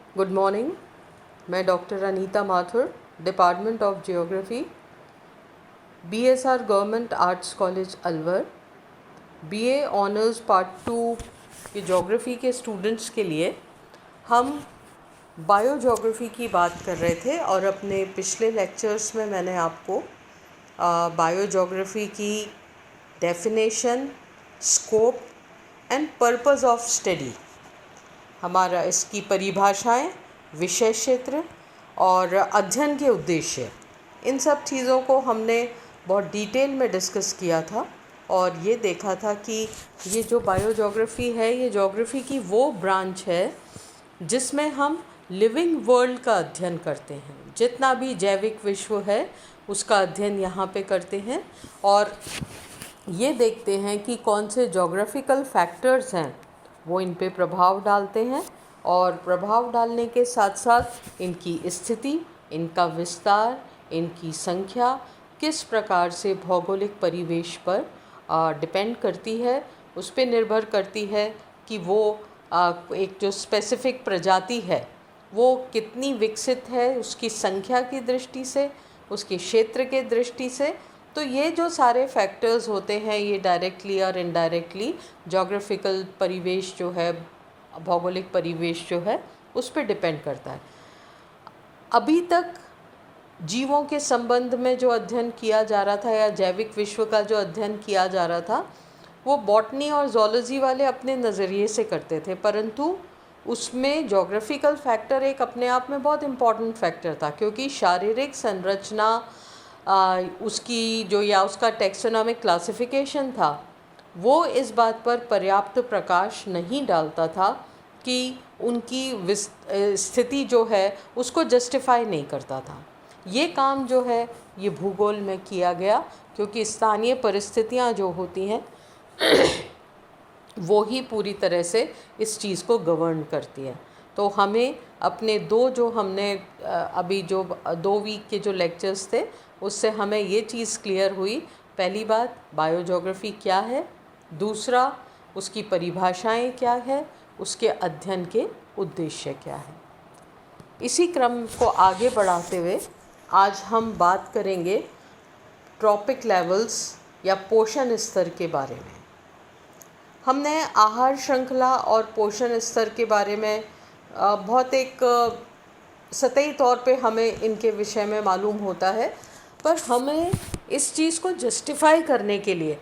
Good morning. मैं doctor Anita Mathur, department of geography, BSR Government Arts College Alwar, BA honours part 2 के geography के students के लिए हम बायो ज्योग्राफी की बात कर रहे थे। और अपने पिछले लेक्चर्स में मैंने आपको बायो ज्योग्राफी की definition, scope and purpose of study, हमारा इसकी परिभाषाएं, विषय क्षेत्र और अध्ययन के उद्देश्य, इन सब चीज़ों को हमने बहुत डिटेल में डिस्कस किया था। और ये देखा था कि ये जो बायो ज्योग्राफी है, ये ज्योग्राफी की वो ब्रांच है जिसमें हम लिविंग वर्ल्ड का अध्ययन करते हैं। जितना भी जैविक विश्व है उसका अध्ययन यहाँ पे करते हैं और ये देखते हैं कि कौन से ज्योग्राफिकल फैक्टर्स हैं वो इन पे प्रभाव डालते हैं, और प्रभाव डालने के साथ साथ इनकी स्थिति, इनका विस्तार, इनकी संख्या किस प्रकार से भौगोलिक परिवेश पर डिपेंड करती है, उस पे निर्भर करती है कि वो एक जो स्पेसिफिक प्रजाति है वो कितनी विकसित है, उसकी संख्या की दृष्टि से, उसके क्षेत्र के दृष्टि से। तो ये जो सारे फैक्टर्स होते हैं ये डायरेक्टली और इनडायरेक्टली ज्योग्राफिकल परिवेश जो है, भौगोलिक परिवेश जो है, उस पर डिपेंड करता है। अभी तक जीवों के संबंध में जो अध्ययन किया जा रहा था या जैविक विश्व का जो अध्ययन किया जा रहा था वो बॉटनी और ज़ूलॉजी वाले अपने नज़रिए से करते थे, परंतु उसमें ज्योग्राफिकल फैक्टर एक अपने आप में बहुत इम्पॉर्टेंट फैक्टर था, क्योंकि शारीरिक संरचना उसकी जो या उसका टेक्सोनॉमिक क्लासिफिकेशन था वो इस बात पर पर्याप्त प्रकाश नहीं डालता था कि उनकी स्थिति जो है उसको जस्टिफाई नहीं करता था। ये काम जो है ये भूगोल में किया गया, क्योंकि स्थानीय परिस्थितियाँ जो होती हैं वो ही पूरी तरह से इस चीज़ को गवर्न करती है। तो हमें अपने जो हमने अभी जो 2 वीक के जो लेक्चर्स थे उससे हमें ये चीज़ क्लियर हुई। पहली बात, बायोज्योग्राफी क्या है, दूसरा उसकी परिभाषाएं क्या है, उसके अध्ययन के उद्देश्य क्या है। इसी क्रम को आगे बढ़ाते हुए आज हम बात करेंगे ट्रॉपिक लेवल्स या पोषण स्तर के बारे में। हमने आहार श्रृंखला और पोषण स्तर के बारे में बहुत एक सतही तौर पे हमें इनके विषय में मालूम होता है, पर हमें इस चीज़ को जस्टिफाई करने के लिए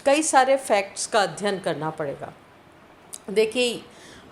कई सारे फैक्ट्स का अध्ययन करना पड़ेगा। देखिए,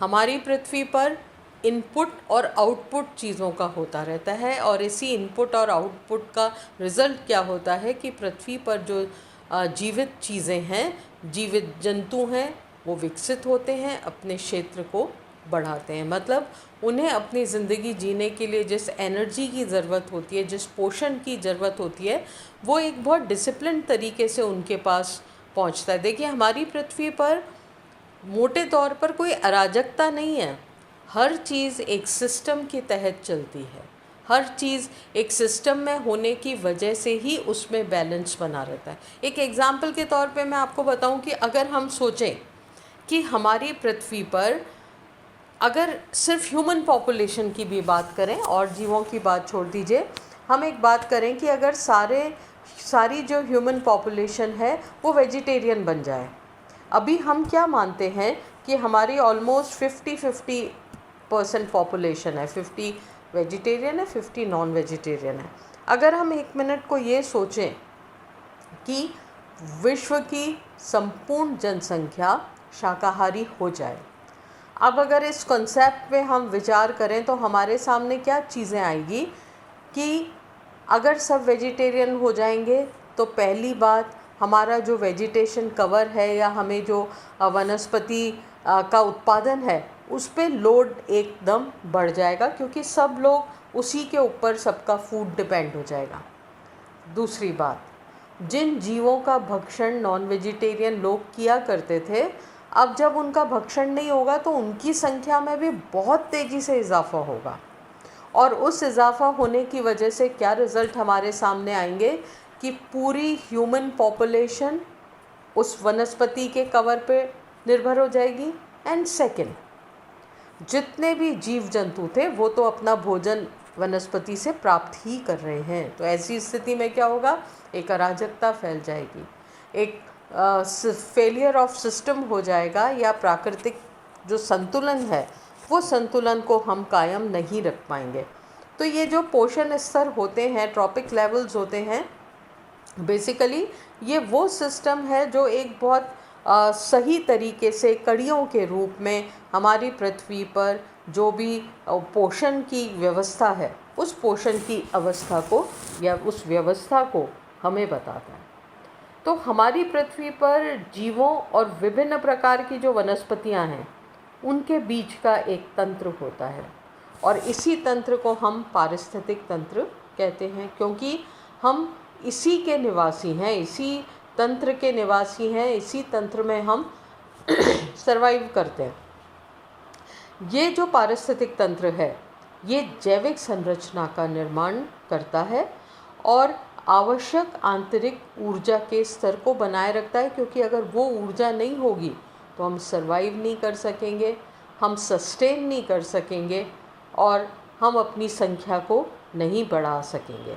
हमारी पृथ्वी पर इनपुट और आउटपुट चीज़ों का होता रहता है, और इसी इनपुट और आउटपुट का रिज़ल्ट क्या होता है कि पृथ्वी पर जो जीवित चीज़ें हैं, जीवित जंतु हैं, वो विकसित होते हैं, अपने क्षेत्र को बढ़ाते हैं। मतलब उन्हें अपनी ज़िंदगी जीने के लिए जिस एनर्जी की ज़रूरत होती है, जिस पोषण की ज़रूरत होती है, वो एक बहुत डिसिप्लिन तरीके से उनके पास पहुंचता है। देखिए, हमारी पृथ्वी पर मोटे तौर पर कोई अराजकता नहीं है। हर चीज़ एक सिस्टम के तहत चलती है। हर चीज़ एक सिस्टम में होने की वजह से ही उसमें बैलेंस बना रहता है। एक एग्ज़ाम्पल के तौर पे मैं आपको बताऊं कि अगर हम सोचें कि हमारी पृथ्वी पर अगर सिर्फ ह्यूमन पॉपुलेशन की भी बात करें और जीवों की बात छोड़ दीजिए, हम एक बात करें कि अगर सारी जो ह्यूमन पॉपुलेशन है वो वेजिटेरियन बन जाए। अभी हम क्या मानते हैं कि हमारी ऑलमोस्ट 50-50% पॉपुलेशन है, 50 वेजिटेरियन है, 50 नॉन वेजिटेरियन है। अगर हम एक मिनट को ये सोचें कि विश्व की संपूर्ण जनसंख्या शाकाहारी हो जाए, अब अगर इस कॉन्सेप्ट पे हम विचार करें तो हमारे सामने क्या चीज़ें आएगी कि अगर सब वेजिटेरियन हो जाएंगे तो पहली बात, हमारा जो वेजिटेशन कवर है या हमें जो वनस्पति का उत्पादन है उस पे लोड एकदम बढ़ जाएगा, क्योंकि सब लोग उसी के ऊपर सबका फूड डिपेंड हो जाएगा। दूसरी बात, जिन जीवों का भक्षण नॉन वेजिटेरियन लोग किया करते थे, अब जब उनका भक्षण नहीं होगा तो उनकी संख्या में भी बहुत तेज़ी से इजाफा होगा, और उस इजाफा होने की वजह से क्या रिज़ल्ट हमारे सामने आएंगे कि पूरी ह्यूमन पॉपुलेशन उस वनस्पति के कवर पे निर्भर हो जाएगी। एंड सेकंड, जितने भी जीव जंतु थे वो तो अपना भोजन वनस्पति से प्राप्त ही कर रहे हैं। तो ऐसी स्थिति में क्या होगा, एक अराजकता फैल जाएगी, एक फेलियर ऑफ सिस्टम हो जाएगा, या प्राकृतिक जो संतुलन है वो संतुलन को हम कायम नहीं रख पाएंगे। तो ये जो पोषण स्तर होते हैं, ट्रॉपिक लेवल्स होते हैं, बेसिकली ये वो सिस्टम है जो एक बहुत सही तरीके से कड़ियों के रूप में हमारी पृथ्वी पर जो भी पोषण की व्यवस्था है, उस पोषण की अवस्था को या उस व्यवस्था को हमें बताता है। तो हमारी पृथ्वी पर जीवों और विभिन्न प्रकार की जो वनस्पतियां हैं, उनके बीच का एक तंत्र होता है, और इसी तंत्र को हम पारिस्थितिक तंत्र कहते हैं, क्योंकि हम इसी के निवासी हैं, इसी तंत्र के निवासी हैं, इसी तंत्र में हम सरवाइव करते हैं। ये जो पारिस्थितिक तंत्र है, ये जैविक संरचना का निर्माण करता है और आवश्यक आंतरिक ऊर्जा के स्तर को बनाए रखता है, क्योंकि अगर वो ऊर्जा नहीं होगी तो हम सरवाइव नहीं कर सकेंगे, हम सस्टेन नहीं कर सकेंगे और हम अपनी संख्या को नहीं बढ़ा सकेंगे।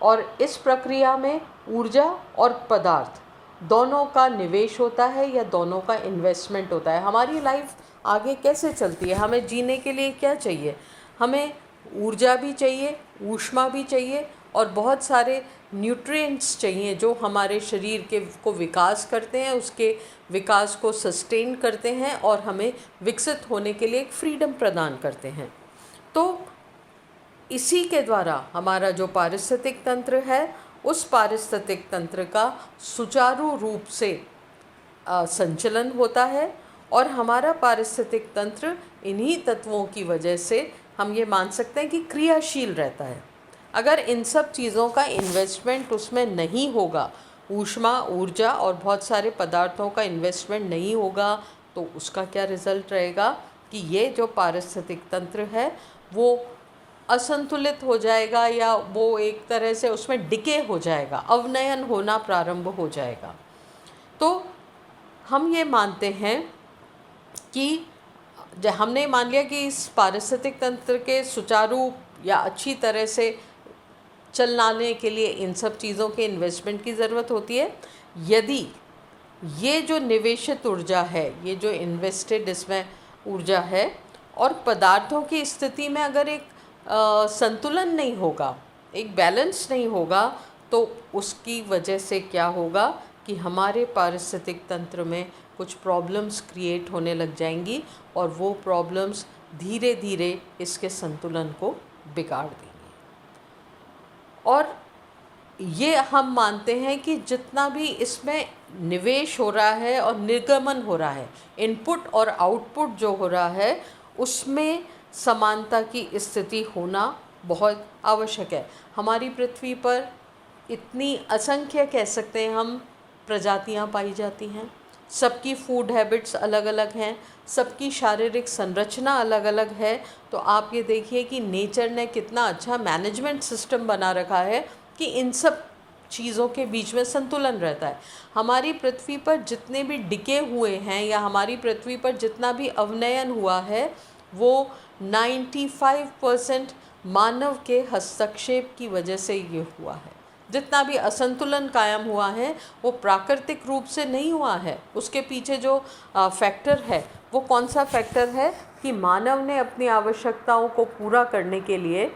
और इस प्रक्रिया में ऊर्जा और पदार्थ दोनों का निवेश होता है या दोनों का इन्वेस्टमेंट होता है। हमारी लाइफ आगे कैसे चलती है, हमें जीने के लिए क्या चाहिए, हमें ऊर्जा भी चाहिए, ऊष्मा भी चाहिए और बहुत सारे न्यूट्रिएंट्स चाहिए जो हमारे शरीर के को विकास करते हैं, उसके विकास को सस्टेन करते हैं और हमें विकसित होने के लिए एक फ्रीडम प्रदान करते हैं। तो इसी के द्वारा हमारा जो पारिस्थितिक तंत्र है, उस पारिस्थितिक तंत्र का सुचारू रूप से संचलन होता है और हमारा पारिस्थितिक तंत्र इन्हीं तत्वों की वजह से हम ये मान सकते हैं कि क्रियाशील रहता है। अगर इन सब चीज़ों का इन्वेस्टमेंट उसमें नहीं होगा, ऊष्मा, ऊर्जा और बहुत सारे पदार्थों का इन्वेस्टमेंट नहीं होगा, तो उसका क्या रिज़ल्ट रहेगा कि ये जो पारिस्थितिक तंत्र है वो असंतुलित हो जाएगा, या वो एक तरह से उसमें डिके हो जाएगा, अवनयन होना प्रारंभ हो जाएगा। तो हम ये मानते हैं कि हमने मान लिया कि इस पारिस्थितिक तंत्र के सुचारू या अच्छी तरह से चलाने के लिए इन सब चीज़ों के इन्वेस्टमेंट की ज़रूरत होती है। यदि ये जो निवेशित ऊर्जा है, ये जो इन्वेस्टेड इसमें ऊर्जा है और पदार्थों की स्थिति में अगर एक संतुलन नहीं होगा, एक बैलेंस नहीं होगा, तो उसकी वजह से क्या होगा कि हमारे पारिस्थितिक तंत्र में कुछ प्रॉब्लम्स क्रिएट होने लग जाएंगी और वो प्रॉब्लम्स धीरे धीरे इसके संतुलन को बिगाड़ देंगी। और ये हम मानते हैं कि जितना भी इसमें निवेश हो रहा है और निर्गमन हो रहा है, इनपुट और आउटपुट जो हो रहा है, उसमें समानता की स्थिति होना बहुत आवश्यक है। हमारी पृथ्वी पर इतनी असंख्य कह सकते हैं हम प्रजातियां पाई जाती हैं, सबकी फूड हैबिट्स अलग अलग हैं, सबकी शारीरिक संरचना अलग अलग है। तो आप ये देखिए कि नेचर ने कितना अच्छा मैनेजमेंट सिस्टम बना रखा है कि इन सब चीज़ों के बीच में संतुलन रहता है। हमारी पृथ्वी पर जितने भी डिके हुए हैं या हमारी पृथ्वी पर जितना भी अवनयन हुआ है, वो 95% मानव के हस्तक्षेप की वजह से ये हुआ है। जितना भी असंतुलन कायम हुआ है वो प्राकृतिक रूप से नहीं हुआ है। उसके पीछे जो फैक्टर है वो कौन सा फैक्टर है कि मानव ने अपनी आवश्यकताओं को पूरा करने के लिए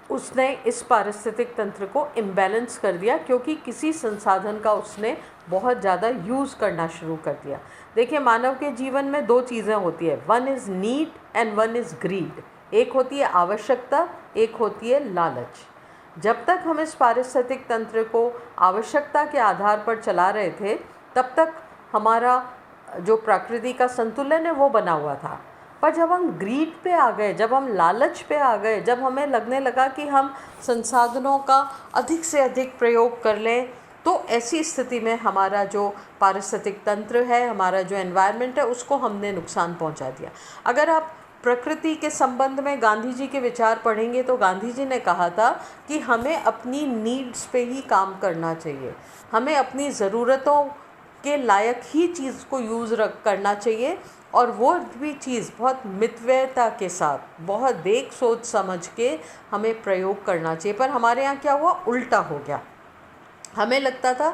उसने इस पारिस्थितिक तंत्र को इम्बैलेंस कर दिया, क्योंकि किसी संसाधन का उसने बहुत ज़्यादा यूज़ करना शुरू कर दिया। देखिए, मानव के जीवन में दो चीज़ें होती है, one is need and one is greed. एक होती है आवश्यकता, एक होती है लालच। जब तक हम इस पारिस्थितिक तंत्र को आवश्यकता के आधार पर चला रहे थे, तब तक हमारा जो प्रकृति का संतुलन है वो बना हुआ था। पर जब हम ग्रीड पे आ गए, जब हम लालच पे आ गए, जब हमें लगने लगा कि हम संसाधनों का अधिक से अधिक प्रयोग कर लें, तो ऐसी स्थिति में हमारा जो पारिस्थितिक तंत्र है, हमारा जो एनवायरनमेंट है, उसको हमने नुकसान पहुंचा दिया। अगर आप प्रकृति के संबंध में गांधी जी के विचार पढ़ेंगे तो गांधी जी ने कहा था कि हमें अपनी नीड्स पे ही काम करना चाहिए, हमें अपनी ज़रूरतों के लायक ही चीज़ को यूज़ करना चाहिए और वो भी चीज़ बहुत मितव्ययता के साथ, बहुत देख सोच समझ के हमें प्रयोग करना चाहिए। पर हमारे यहाँ क्या हुआ, उल्टा हो गया। हमें लगता था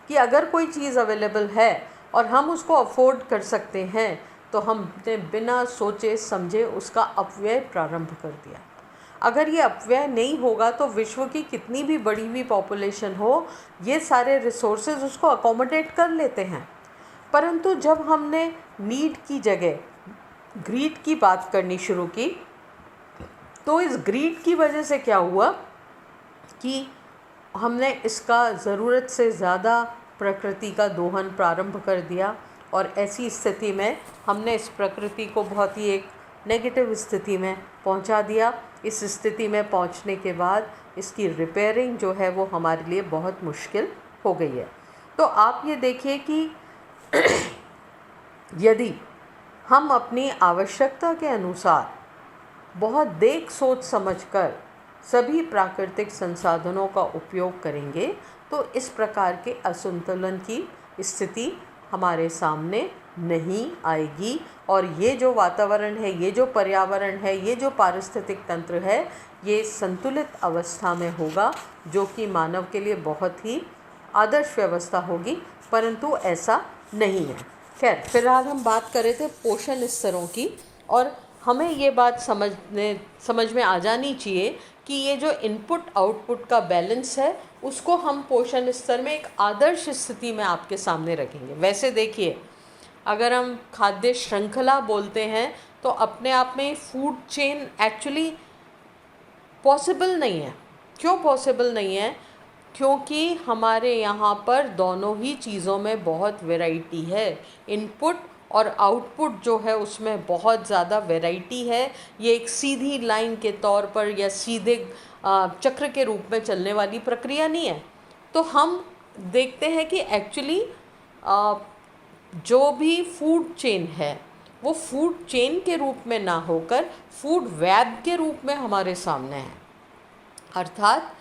कि अगर कोई चीज़ अवेलेबल है और हम उसको अफोर्ड कर सकते हैं तो हमने बिना सोचे समझे उसका अपव्यय प्रारंभ कर दिया। अगर ये अपव्यय नहीं होगा तो विश्व की कितनी भी बड़ी हुई पॉपुलेशन हो, ये सारे रिसोर्सेज उसको अकोमोडेट कर लेते हैं। परंतु जब हमने नीड की जगह ग्रीड की बात करनी शुरू की, तो इस ग्रीड की वजह से क्या हुआ कि हमने इसका ज़रूरत से ज़्यादा प्रकृति का दोहन प्रारंभ कर दिया। और ऐसी स्थिति में हमने इस प्रकृति को बहुत ही एक नेगेटिव स्थिति में पहुंचा दिया। इस स्थिति में पहुंचने के बाद इसकी रिपेयरिंग जो है वो हमारे लिए बहुत मुश्किल हो गई है। तो आप ये देखिए कि यदि हम अपनी आवश्यकता के अनुसार बहुत देख सोच समझकर सभी प्राकृतिक संसाधनों का उपयोग करेंगे तो इस प्रकार के असंतुलन की स्थिति हमारे सामने नहीं आएगी। और ये जो वातावरण है, ये जो पर्यावरण है, ये जो पारिस्थितिक तंत्र है, ये संतुलित अवस्था में होगा, जो कि मानव के लिए बहुत ही आदर्श व्यवस्था होगी। परंतु ऐसा नहीं है। खैर, फिलहाल हम बात कर रहे थे पोषण स्तरों की, और हमें ये बात समझ में आ जानी चाहिए कि ये जो इनपुट आउटपुट का बैलेंस है उसको हम पोषण स्तर में एक आदर्श स्थिति में आपके सामने रखेंगे। वैसे देखिए, अगर हम खाद्य श्रृंखला बोलते हैं तो अपने आप में फूड चेन एक्चुअली पॉसिबल नहीं है। क्यों पॉसिबल नहीं है? क्योंकि हमारे यहाँ पर दोनों ही चीज़ों में बहुत वैरायटी है। इनपुट और आउटपुट जो है उसमें बहुत ज़्यादा वैरायटी है। ये एक सीधी लाइन के तौर पर या सीधे चक्र के रूप में चलने वाली प्रक्रिया नहीं है। तो हम देखते हैं कि एक्चुअली जो भी फूड चेन है वो फूड चेन के रूप में ना होकर फूड वेब के रूप में हमारे सामने है। अर्थात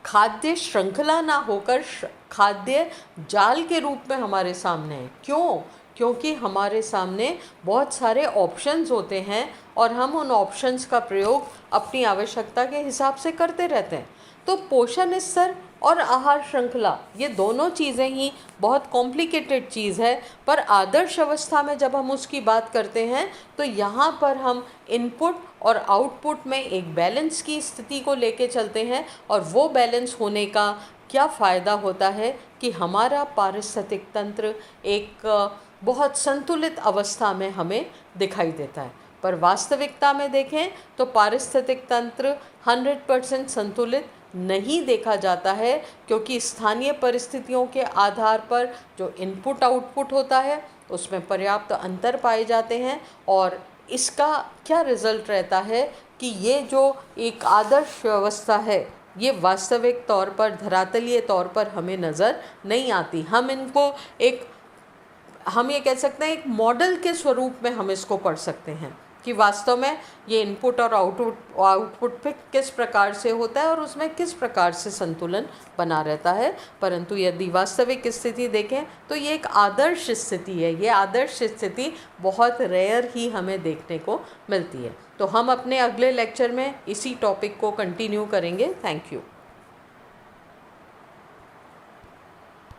खाद्य श्रृंखला ना होकर खाद्य जाल के रूप में हमारे सामने है। क्यों? क्योंकि हमारे सामने बहुत सारे ऑप्शंस होते हैं और हम उन ऑप्शंस का प्रयोग अपनी आवश्यकता के हिसाब से करते रहते हैं। तो पोषण स्तर और आहार श्रृंखला, ये दोनों चीज़ें ही बहुत कॉम्प्लिकेटेड चीज़ है। पर आदर्श अवस्था में जब हम उसकी बात करते हैं तो यहाँ पर हम इनपुट और आउटपुट में एक बैलेंस की स्थिति को लेके चलते हैं। और वो बैलेंस होने का क्या फ़ायदा होता है कि हमारा पारिस्थितिक तंत्र एक बहुत संतुलित अवस्था में हमें दिखाई देता है। पर वास्तविकता में देखें तो पारिस्थितिक तंत्र 100% संतुलित नहीं देखा जाता है, क्योंकि स्थानीय परिस्थितियों के आधार पर जो इनपुट आउटपुट होता है उसमें पर्याप्त अंतर पाए जाते हैं। और इसका क्या रिज़ल्ट रहता है कि ये जो एक आदर्श व्यवस्था है ये वास्तविक तौर पर, धरातलीय तौर पर हमें नज़र नहीं आती। हम ये कह सकते हैं एक मॉडल के स्वरूप में हम इसको पढ़ सकते हैं कि वास्तव में ये इनपुट और आउटपुट पे किस प्रकार से होता है और उसमें किस प्रकार से संतुलन बना रहता है। परंतु यदि वास्तविक स्थिति देखें तो ये एक आदर्श स्थिति है। ये आदर्श स्थिति बहुत रेयर ही हमें देखने को मिलती है। तो हम अपने अगले लेक्चर में इसी टॉपिक को कंटिन्यू करेंगे। Thank you.